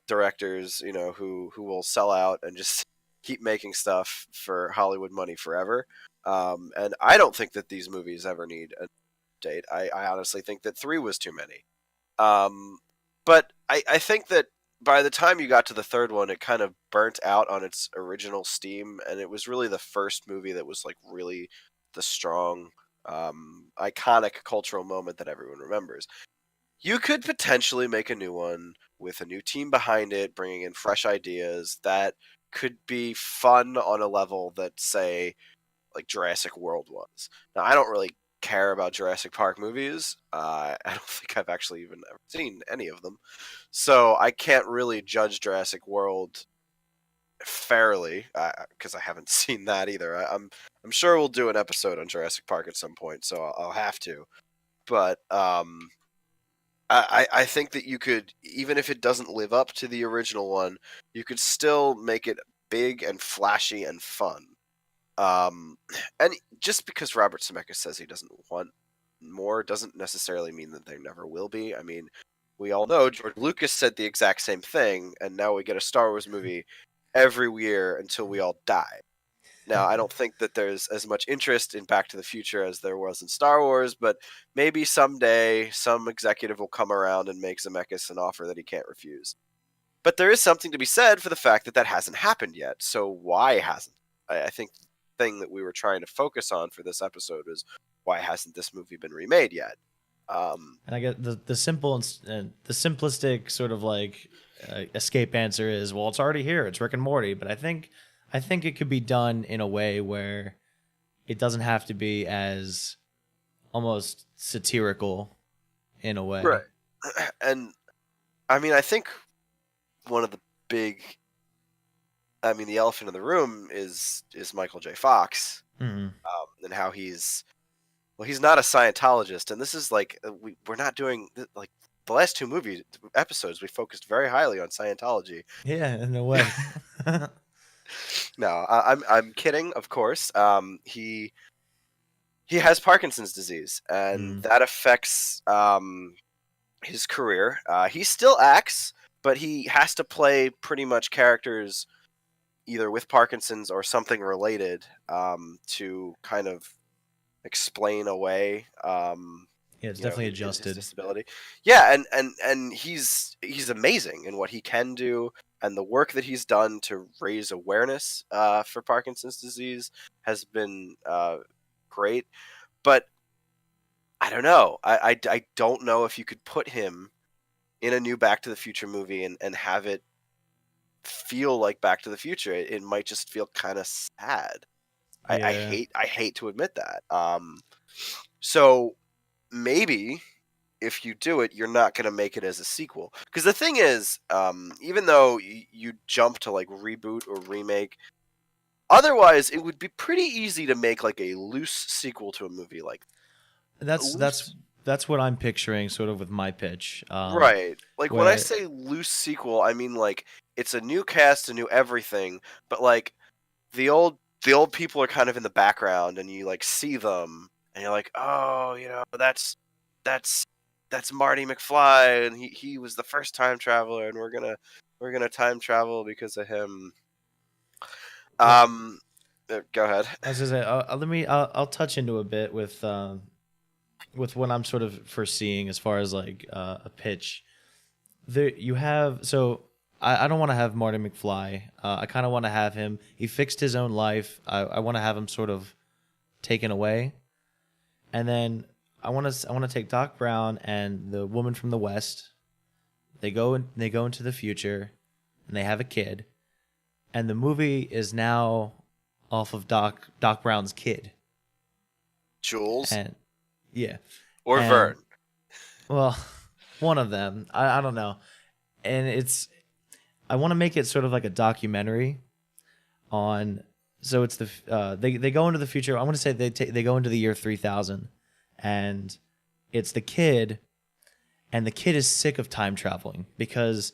directors, who will sell out and just keep making stuff for Hollywood money forever. And I don't think that these movies ever need an update. I honestly think that three was too many. Um, but I think that by the time you got to the third one, it kind of burnt out on its original steam, and it was really the first movie that was like really the strong, iconic cultural moment that everyone remembers. You could potentially make a new one with a new team behind it, bringing in fresh ideas that could be fun on a level that, say, like Jurassic World was. Now, I don't really care about Jurassic Park movies. I don't think I've actually even ever seen any of them, so I can't really judge Jurassic World fairly because I haven't seen that either. I'm sure we'll do an episode on Jurassic Park at some point, so I'll have to. But I think that you could, even if it doesn't live up to the original one, you could still make it big and flashy and fun. Um, and just because Robert Zemeckis says he doesn't want more doesn't necessarily mean that there never will be. I mean, we all know George Lucas said the exact same thing, and now we get a Star Wars movie every year until we all die. Now, I don't think that there's as much interest in Back to the Future as there was in Star Wars, but maybe someday some executive will come around and make Zemeckis an offer that he can't refuse. But there is something to be said for the fact that that hasn't happened yet. So why hasn't? I think the thing that we were trying to focus on for this episode is why hasn't this movie been remade yet? Um, And I get the simple and the simplistic sort of like escape answer is, well, it's already here. It's Rick and Morty. But I think it could be done in a way where it doesn't have to be as almost satirical in a right. way. And I mean, I think one of the big, the elephant in the room is Michael J. Fox, Mhm. and how he's not a Scientologist, and this is like we're not doing like the last two movie episodes. We focused very highly on Scientology. Yeah, in a way. No, I'm kidding, of course. He has Parkinson's disease, and Mm. that affects his career. He still acts, but he has to play pretty much characters either with Parkinson's or something related, to kind of explain away Yeah, it's definitely his adjusted. disability. Yeah, and he's amazing in what he can do, and the work that he's done to raise awareness for Parkinson's disease has been great. But I don't know. I don't know if you could put him in a new Back to the Future movie and have it feel like Back to the Future. It might just feel kind of sad. Yeah. I hate to admit that. So maybe if you do it, you're not going to make it as a sequel. Because the thing is, even though you jump to like reboot or remake, Otherwise, it would be pretty easy to make like a loose sequel to a movie like That's that's loose. that's what I'm picturing, sort of with my pitch. Right. Like when I Where say loose sequel, I mean like it's a new cast, a new everything, but like the old people are kind of in the background and you like see them and you're like, "Oh, that's that's Marty McFly and he was the first time traveler and we're going to time travel because of him." well, Um go ahead. I was gonna say, I'll touch into a bit with what I'm sort of foreseeing as far as like a pitch. There you have so I don't want to have Marty McFly. I kind of want to have him. He fixed his own life. I want to have him sort of taken away, and then I want to take Doc Brown and the woman from the West. They go into the future, and they have a kid, and the movie is now off of Doc Brown's kid, Jules and yeah, or and Vern. well, one of them. I don't know, and it's I want to make it sort of like a documentary on. So it's they go into the future. I want to say they go into the year 3000, and it's the kid, and the kid is sick of time traveling because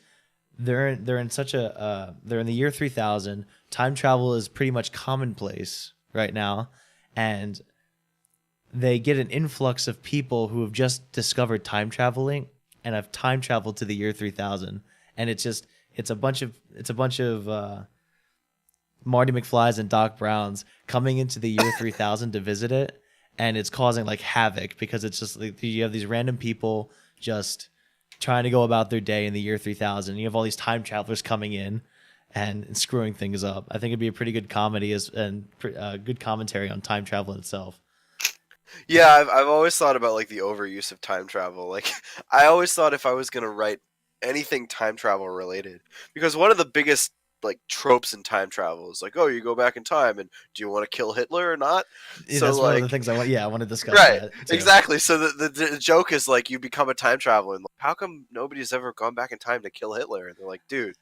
they're in such a they're in the year 3000. Time travel is pretty much commonplace right now, and they get an influx of people who have just discovered time traveling and have time traveled to the year 3000, and it's a bunch of Marty McFly's and Doc Brown's coming into the year 3000 to visit it, and it's causing like havoc because it's just like you have these random people just trying to go about their day in the year 3000. You have all these time travelers coming in and screwing things up. I think it'd be a pretty good comedy and good commentary on time travel itself. Yeah, I've always thought about like the overuse of time travel. Like I always thought if I was going to write anything time travel related, because one of the biggest like tropes in time travel is like, oh, you go back in time and do you want to kill Hitler or not? Yeah, So that's one of the like things I want. Yeah, I want to discuss right, that too. exactly. So the joke is like you become a time traveler and like, how come nobody's ever gone back in time to kill Hitler? And they're like, dude,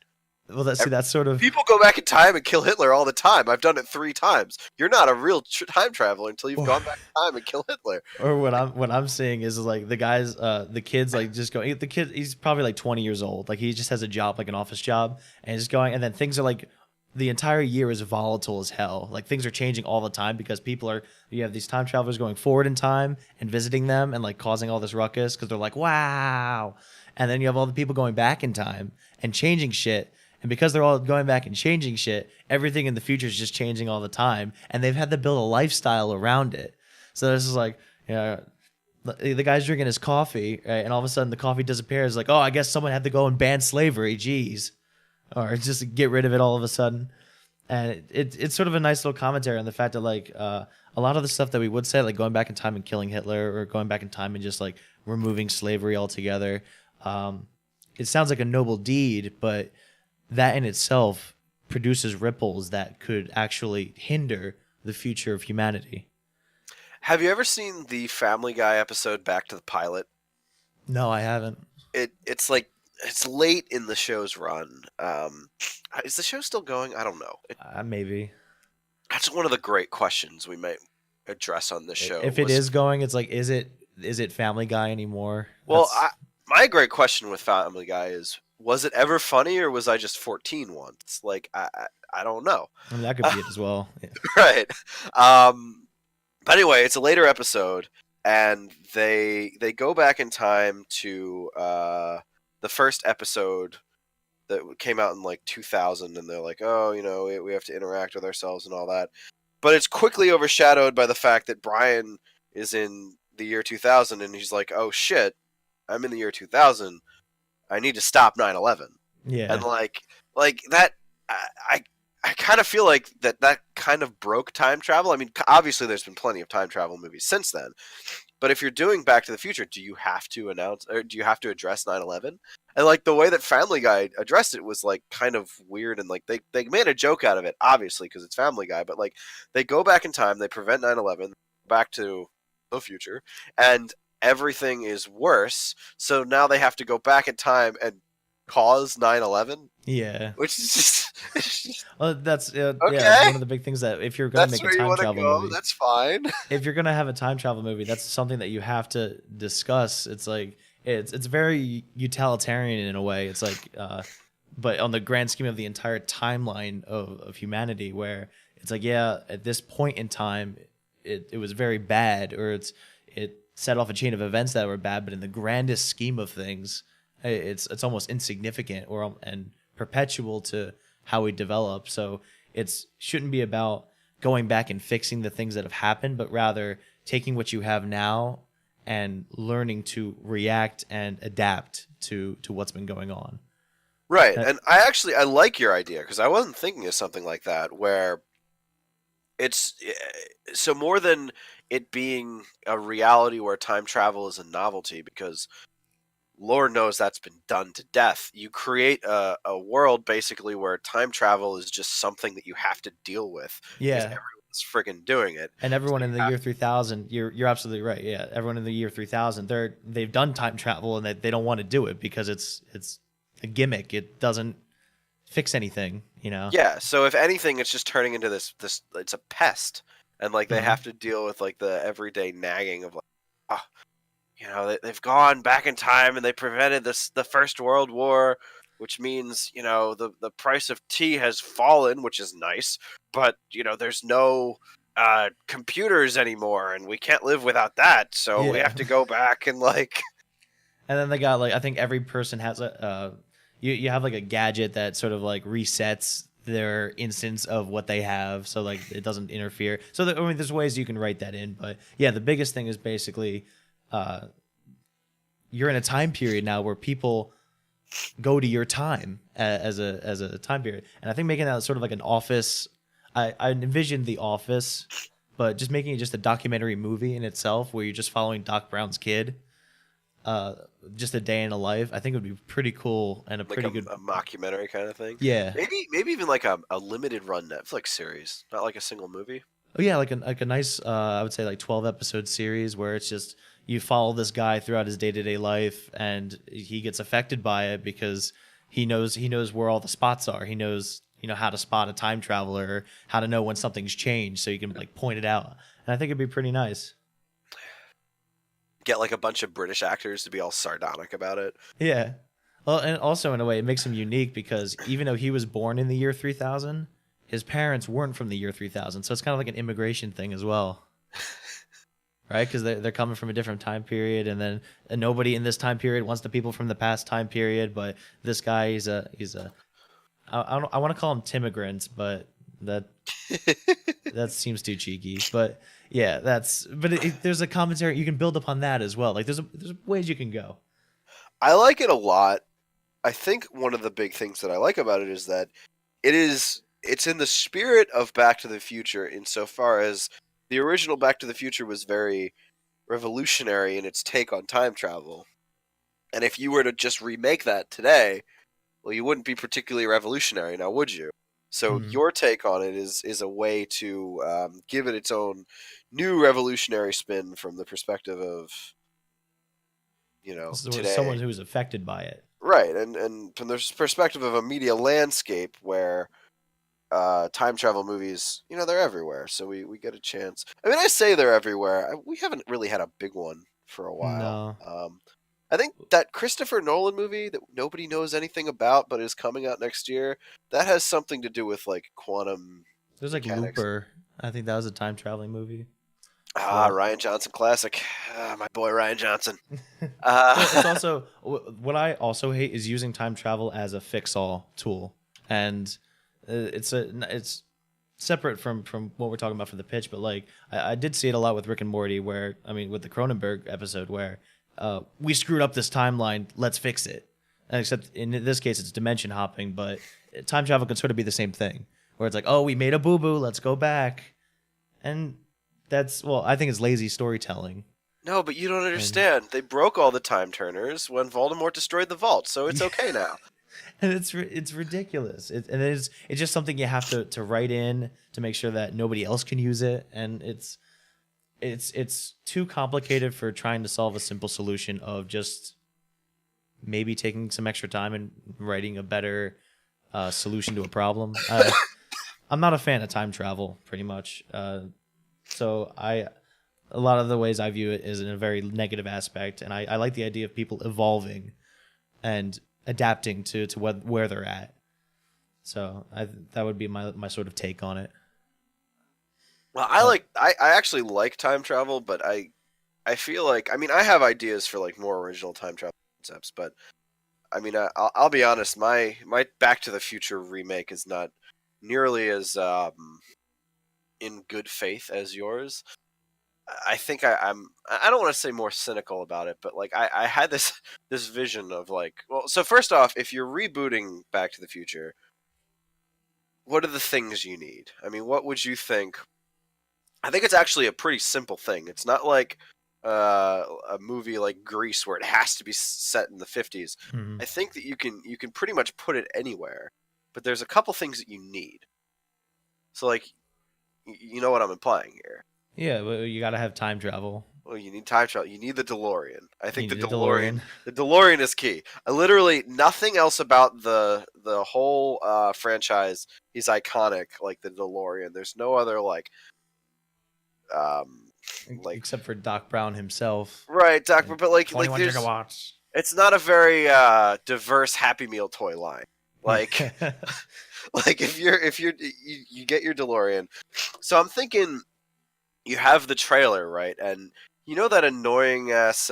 Well, that's sort of people go back in time and kill Hitler all the time. I've done it 3 times. You're not a real time traveler until you've or, gone back in time and kill Hitler. or what I'm seeing is like the kids like just going the kid he's probably like 20 years old, like he just has a job, like an office job, and he's going, and then things are like the entire year is volatile as hell, like things are changing all the time because you have these time travelers going forward in time and visiting them and like causing all this ruckus because they're like wow, and then you have all the people going back in time and changing shit. And because they're all going back and changing shit, everything in the future is just changing all the time. And they've had to build a lifestyle around it. So this is like, you know, the guy's drinking his coffee, right? And all of a sudden the coffee disappears. Like, oh, I guess someone had to go and ban slavery. Jeez. Or just get rid of it all of a sudden. And it's sort of a nice little commentary on the fact that like a lot of the stuff that we would say, like going back in time and killing Hitler, or going back in time and just like removing slavery altogether. It sounds like a noble deed, but that in itself produces ripples that could actually hinder the future of humanity. Have you ever seen the Family Guy episode Back to the Pilot? No, I haven't. It's like it's late in the show's run. Is the show still going? I don't know. Maybe That's one of the great questions we might address on this show. if it is going, it's like, is it Family Guy anymore? Well, my great question with Family Guy is: was it ever funny, or was I just 14 once? Like I don't know. I mean, that could be it as well. Yeah. Right. But anyway, it's a later episode, and they go back in time to the first episode that came out in like 2000, and they're like, oh, you know, we have to interact with ourselves and all that. But it's quickly overshadowed by the fact that Brian is in the year 2000, and he's like, oh shit, I'm in the year 2000. I need to stop 9/11. And Yeah. like that, I I kind of feel like that kind of broke time travel. I mean, obviously there's been plenty of time travel movies since then, but if you're doing Back to the Future, do you have to announce, or do you have to address 9/11? And like the way that Family Guy addressed it was like kind of weird, and like they made a joke out of it, obviously because it's Family Guy, but like they go back in time, they prevent 9/11, back to the future, and everything is worse. So now they have to go back in time and cause 9/11, Yeah. which is just Well, that's yeah, okay. one of the big things that if you're gonna That's make a where you time want to travel go. movie, That's fine. if you're gonna have a time travel movie, that's something that you have to discuss. It's like it's very utilitarian in a way. It's like, but on the grand scheme of the entire timeline of humanity, where it's like, yeah, at this point in time, it was very bad, or it set off a chain of events that were bad, but in the grandest scheme of things, it's almost insignificant or and perpetual to how we develop. So it's shouldn't be about going back and fixing the things that have happened, but rather taking what you have now and learning to react and adapt to what's been going on. Right, Uh, and I like your idea because I wasn't thinking of something like that where it's so more than it being a reality where time travel is a novelty because Lord knows that's been done to death. You create a world basically where time travel is just something that you have to deal with because yeah, everyone's friggin' doing it. and So everyone you in the have year 3000, you're absolutely right. Yeah, everyone in the year 3000, they've done time travel and they don't want to do it because it's a gimmick. It doesn't fix anything, you know. yeah. So if anything, it's just turning into this. It's a pest, and like they Mhm. have to deal with like the everyday nagging of like, ah, they've gone back in time and they prevented the First World War, which means the price of tea has fallen, which is nice, but there's no computers anymore, and we can't live without that, so we Yeah. have to go back and like And then they got like, I think every person has a you have like a gadget that sort of like resets their instance of what they have, so like it doesn't interfere. So I mean, there's ways you can write that in, but yeah, the biggest thing is basically uh, you're in a time period now where people go to your time as a time period, and I think making that sort of like an office. I envisioned The Office, but just making it just a documentary movie in itself, where you're just following Doc Brown's kid, uh, just a day in a life. I think it would be pretty cool and a like pretty good. a mockumentary kind of thing. Yeah. Maybe even like a limited run Netflix series, not like a single movie. Oh yeah, like a nice I would say like 12 episode series where it's just you follow this guy throughout his day-to-day life, and he gets affected by it because he knows where all the spots are. He knows, how to spot a time traveler, how to know when something's changed so you can like point it out. And I think it'd be pretty nice. Get like a bunch of British actors to be all sardonic about it. Yeah. Well, and also in a way it makes him unique because even though he was born in the year 3000, his parents weren't from the year 3000. So it's kind of like an immigration thing as well. Right? Because they're coming from a different time period, and then nobody in this time period wants the people from the past time period. But this guy, he's a I want to call him Timmigrant, but that that seems too cheeky. But yeah, there's a commentary you can build upon that as well. Like there's ways you can go. I like it a lot. I think one of the big things that I like about it is that it's in the spirit of Back to the Future insofar as the original Back to the Future was very revolutionary in its take on time travel. And if you were to just remake that today, well, you wouldn't be particularly revolutionary now, would you? So Mhm. your take on it is a way to give it its own new revolutionary spin from the perspective of So someone today. who's affected by it. Right, and from the perspective of a media landscape where time travel movies, they're everywhere, so we get a chance. I mean, I say they're everywhere. We haven't really had a big one for a while. No, I think that Christopher Nolan movie that nobody knows anything about but is coming out next year, that has something to do with like quantum there's like mechanics. Looper. I think that was a time traveling movie. Ah, But Ryan Johnson classic. My boy Ryan Johnson. well, it's Uh, also what I also hate is using time travel as a fix-all tool, and it's separate from what we're talking about for the pitch. But like I did see it a lot with Rick and Morty, where I mean with the Cronenberg episode, where we screwed up this timeline, let's fix it. And except in this case, it's dimension hopping, but time travel can sort of be the same thing, where it's like, oh, we made a boo boo, let's go back, and that's well, I think it's lazy storytelling. no, but you don't And understand. They broke all the time turners when Voldemort destroyed the vault, so it's okay now. and it's ridiculous. And it's just something you have to write in to make sure that nobody else can use it, and it's too complicated for trying to solve a simple solution of just maybe taking some extra time and writing a better solution to a problem. I'm not a fan of time travel, pretty much. So a lot of the ways I view it is in a very negative aspect, and I like the idea of people evolving and adapting to where they're at. So that would be my sort of take on it. Well, Uh, I actually like time travel, but I feel like, I mean, I have ideas for like more original time travel concepts, but I mean, I'll be honest, my Back to the Future remake is not nearly as in good faith as yours. I think I don't want to say more cynical about it, but like I had this this vision of like, well, so first off, if you're rebooting Back to the Future, what are the things you need? I mean, what would you think? I think it's actually a pretty simple thing. It's not like a movie like Grease where it has to be set in the 50s. mhm. I think that you can pretty much put it anywhere, but there's a couple things that you need. So like you know what I'm implying here. Yeah, but you got to have time travel. Well, you need time travel. You need the DeLorean. I You think need a DeLorean. The DeLorean is key. Literally nothing else about the whole franchise is iconic like the DeLorean. There's no other um like Except for Doc Brown himself. right, Doc, And but like 21 there's gigawatts. it's not a very diverse Happy Meal toy line. Like like if you get your DeLorean. So I'm thinking you have the trailer, right? And you know that annoying ass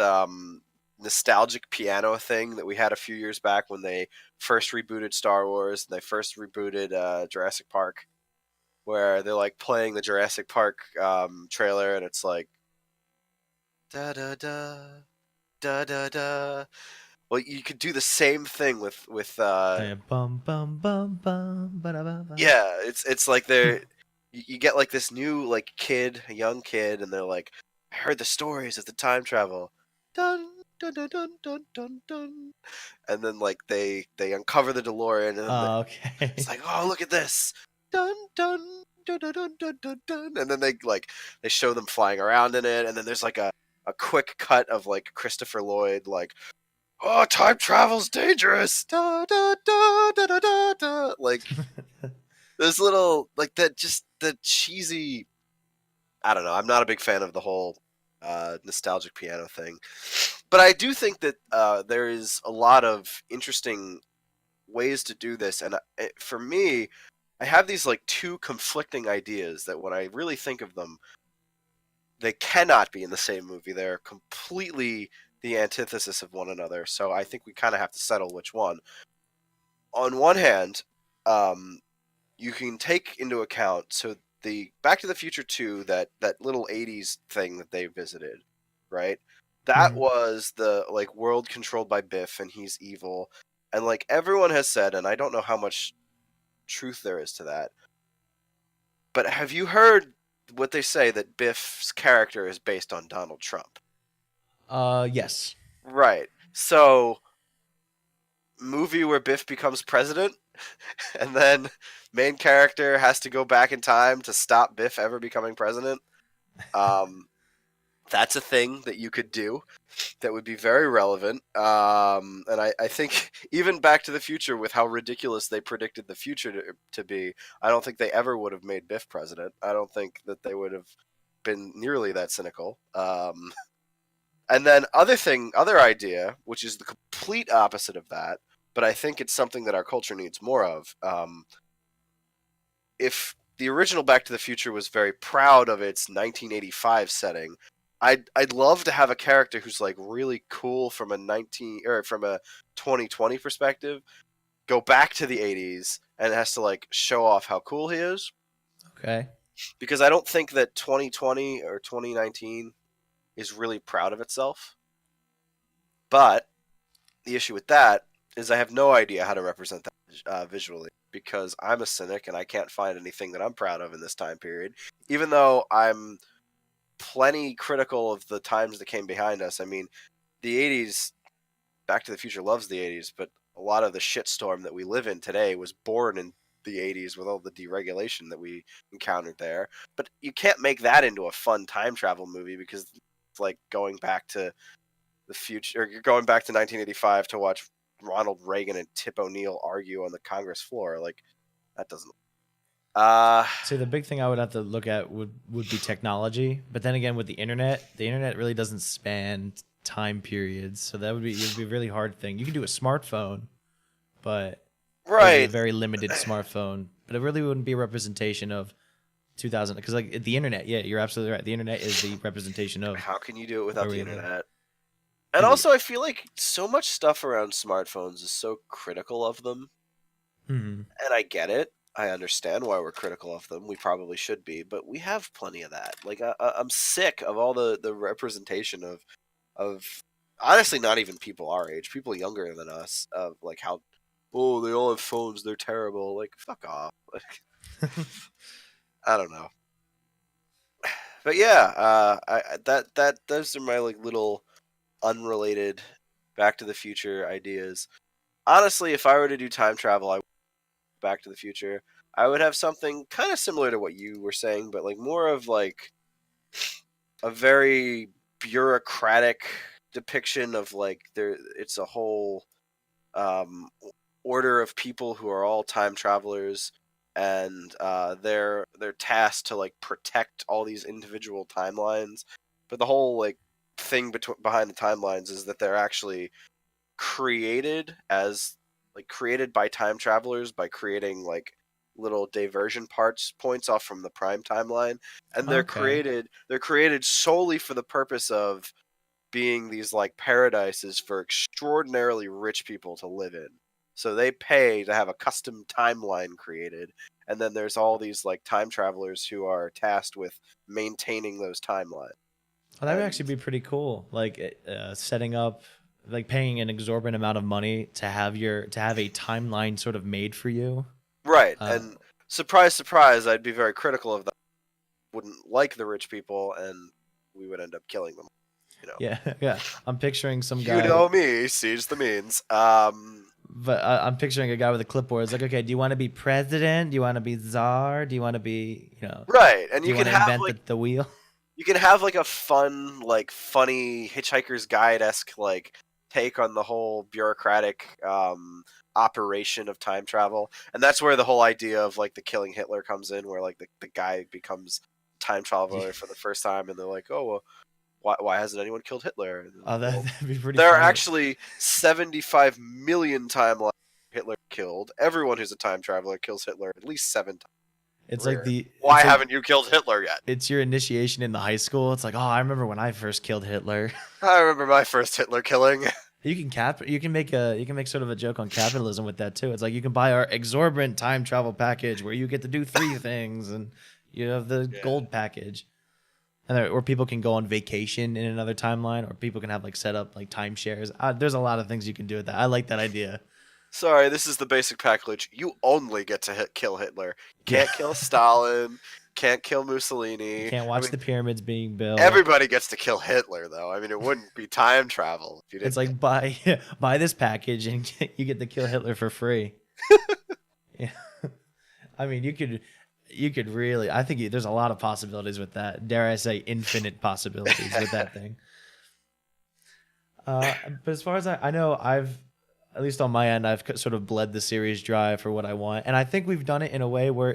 nostalgic piano thing that we had a few years back when they first rebooted Star Wars and they first rebooted Jurassic Park, where they're like playing the Jurassic Park trailer and it's like da da da da da da. Well, you could do the same thing with Bum bum bum bum ba da ba ba. yeah, it's like they're you get like this new like kid, a young kid, and they're like, I heard the stories of the time travel. Dun dun dun dun dun dun dun. And then like they uncover the DeLorean and then it's Okay. like, oh look at this. Dun dun dun dun dun dun dun dun. And then they show them flying around in it, and then there's like a quick cut of like Christopher Lloyd like, oh, time travel's dangerous. Da da da da da da da. Like this little like that just the cheesy. I don't know. I'm not a big fan of the whole nostalgic piano thing, but I do think that there is a lot of interesting ways to do this, and for me, I have these like two conflicting ideas that when I really think of them, they cannot be in the same movie. They're completely the antithesis of one another. So I think we kind of have to settle which one. On one hand, um, you can take into account so the Back to the Future 2, that little 80s thing that they visited, right? That Mhm. was the like world controlled by Biff and he's evil. And like everyone has said, and I don't know how much truth there is to that, but have you heard what they say that Biff's character is based on Donald Trump? Yes. Right. So, movie where Biff becomes president and then main character has to go back in time to stop Biff ever becoming president. Um, that's a thing that you could do that would be very relevant. And I think even Back to the Future, with how ridiculous they predicted the future to be, I don't think they ever would have made Biff president. I don't think that they would have been nearly that cynical. And then other idea, which is the complete opposite of that, but I think it's something that our culture needs more of. If the original Back to the Future was very proud of its 1985 setting, I'd love to have a character who's like really cool from a 2020 perspective, go back to the 80s and has to like show off how cool he is, Okay. because I don't think that 2020 or 2019 is really proud of itself. But the issue with that is I have no idea how to represent that visually, because I'm a cynic and I can't find anything that I'm proud of in this time period. Even though I'm plenty critical of the times that came behind us. I mean, the 80s, Back to the Future loves the 80s, but a lot of the shitstorm that we live in today was born in the 80s with all the deregulation that we encountered there. But you can't make that into a fun time travel movie because it's like going back to the future. Or you're going back to 1985 to watch Ronald Reagan and Tip O'Neill argue on the Congress floor. Like that doesn't. See, the big thing I would have to look at would be technology, but then again, with the internet really doesn't span time periods, so that would be a really hard thing. You can do a smartphone, but it would be a right. very limited smartphone. But it really wouldn't be a representation of 2000, because like the internet, yeah, you're absolutely right. The internet is the representation of How can you do it without where the we live. internet? And also, I feel like so much stuff around smartphones is so critical of them. Mm-hmm. And I get it. I understand why we're critical of them. We probably should be, but we have plenty of that. Like I'm sick of all the representation of honestly not even people our age, people younger than us, of like how they all have phones, they're terrible. Like fuck off. Like I don't know. But yeah, that those are my like little unrelated Back to the Future ideas. Honestly, if I were to do time travel, I Back to the Future, I would have something kind of similar to what you were saying, but like more of like a very bureaucratic depiction of like there. It's a whole um, order of people who are all time travelers, and they're tasked to like protect all these individual timelines. But the whole like thing behind the timelines is that they're actually created as like created by time travelers by creating like little diversion parts points off from the prime timeline, and Okay. they're created solely for the purpose of being these like paradises for extraordinarily rich people to live in. So they pay to have a custom timeline created, and then there's all these like time travelers who are tasked with maintaining those timelines. Well, that would And actually be pretty cool. Like setting up, like paying an exorbitant amount of money to have a timeline sort of made for you. right, Uh, and surprise, surprise, I'd be very critical of that. Wouldn't like the rich people, and we would end up killing them. You know, yeah, yeah. I'm picturing some you guy, know me, seize the means. but I'm picturing a guy with a clipboard. It's like, okay, do you want to be president? Do you want to be czar? Do you want to be, Right, and do you want to invent the wheel? you can have like a fun, like funny Hitchhiker's Guide esque like take on the whole bureaucratic operation of time travel, and that's where the whole idea of like the killing Hitler comes in, where like the guy becomes time traveler for the first time, and they're like, oh well, why hasn't anyone killed Hitler? And Oh, well, that'd be pretty there are funny. actually 75 million timelines Hitler killed. Everyone who's a time traveler kills Hitler at least 7 times. It's like Career. the Why it's like haven't you killed Hitler yet? it's your initiation in the high school. It's like, oh, I remember when I first killed Hitler. I remember my first Hitler killing. You can make sort of a joke on capitalism with that too. It's like you can buy our exorbitant time travel package where you get to do 3 things, and you have the Yeah. gold package. Or people can go on vacation in another timeline, or people can have like set up like timeshares. There's a lot of things you can do with that. I like that idea. Sorry, this is the basic package. You only get to kill Hitler. You Yeah, can't kill Stalin. Can't kill you Mussolini. can't I watch mean, the pyramids being built. everybody gets to kill Hitler, though. I mean, it wouldn't be time travel if you It's didn't. like buy this package and you get to kill Hitler for free. Yeah. I mean, you could really. I think there's a lot of possibilities with that. Dare I say, infinite possibilities with that thing. But as far as I know, at least on my end, I've sort of bled the series dry for what I want, and I think we've done it in a way where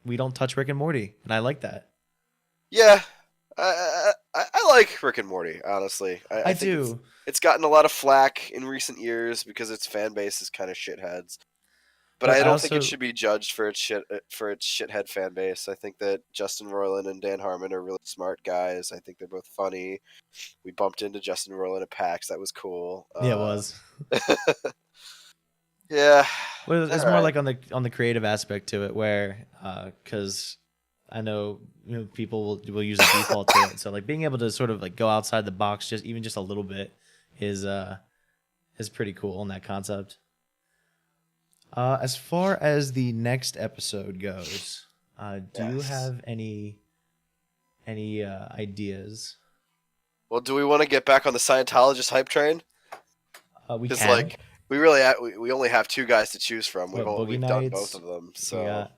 we don't touch Rick and Morty, and I like that. Yeah, I like Rick and Morty. Honestly, I I think do, it's gotten a lot of flack in recent years because its fan base is kind of shitheads. But but I I don't think it also should be judged for its shithead fan base. I think that Justin Roiland and Dan Harmon are really smart guys. I think they're both funny. We bumped into Justin Roiland at PAX. That was cool. yeah, it was. Yeah, Well, all it's more right. like on the creative aspect to it, where because I know people will use a default to it, so like being able to sort of like go outside the box just a little bit is is pretty cool in that concept. As far as the next episode goes, do you Yes. have any ideas? Well, do we want to get back on the Scientologist hype train? We Because can. like we only have 2 guys to choose from. What, Boogie We've done both Nights? of them. We So got,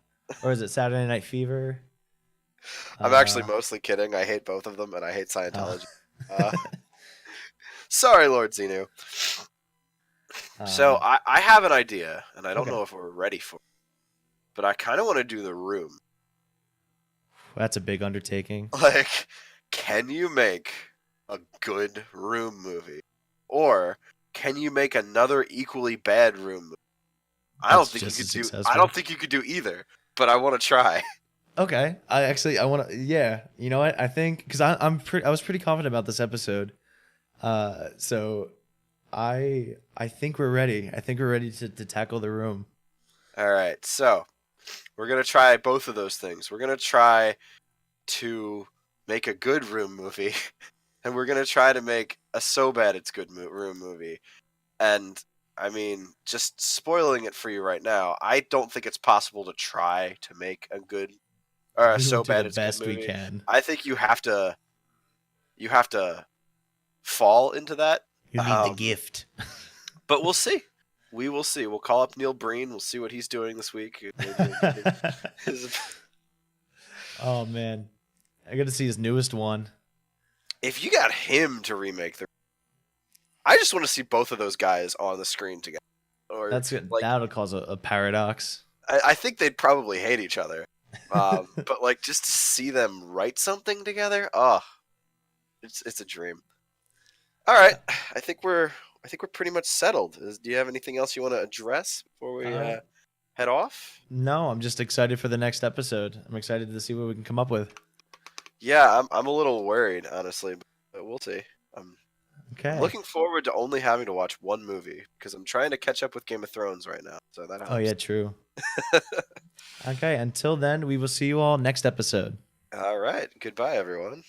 or is it Saturday Night Fever? I'm actually Uh, mostly kidding. I hate both of them, and I hate uh Scientology. Uh, Sorry, Lord Xenu. So Um, I have an idea, and I don't okay, know if we're ready for it, but I kind of want to do The Room. that's a big undertaking. Like, can you make a good Room movie? Or can you make another equally bad Room movie? That's just as I don't successful. think you could do either, but I want to try. Okay, I want to. Yeah, you know what? I think because I was pretty confident about this episode. So I think we're ready. I think we're ready to tackle the room. All right, so we're gonna try both of those things. We're gonna try to make a good Room movie, and we're gonna try to make a so bad it's good Room movie. And I mean, just spoiling it for you right now, I don't think it's possible to try to make a good or a We will so do the bad it's good best we movie. can. I think you have to fall into that. You need the Um, gift. but we'll see. We will see. We'll call up Neil Breen. We'll see what he's doing this week. Maybe get his. Oh man, I got to see his newest one. If you got him to remake the, I just want to see both of those guys on the screen together. Or That's good. like, That'll cause a paradox. I think they'd probably hate each other. But like just to see them write something together, oh, it's a dream. All right, I think we're pretty much settled. Do you have anything else you want to address before we Uh, head off? no, I'm just excited for the next episode. I'm excited to see what we can come up with. Yeah, I'm a little worried, honestly, but we'll see. I'm Okay. looking forward to only having to watch one movie because I'm trying to catch up with Game of Thrones right now, so that Oh helps. yeah, true. Okay, until then, we will see you all next episode. All right, goodbye, everyone.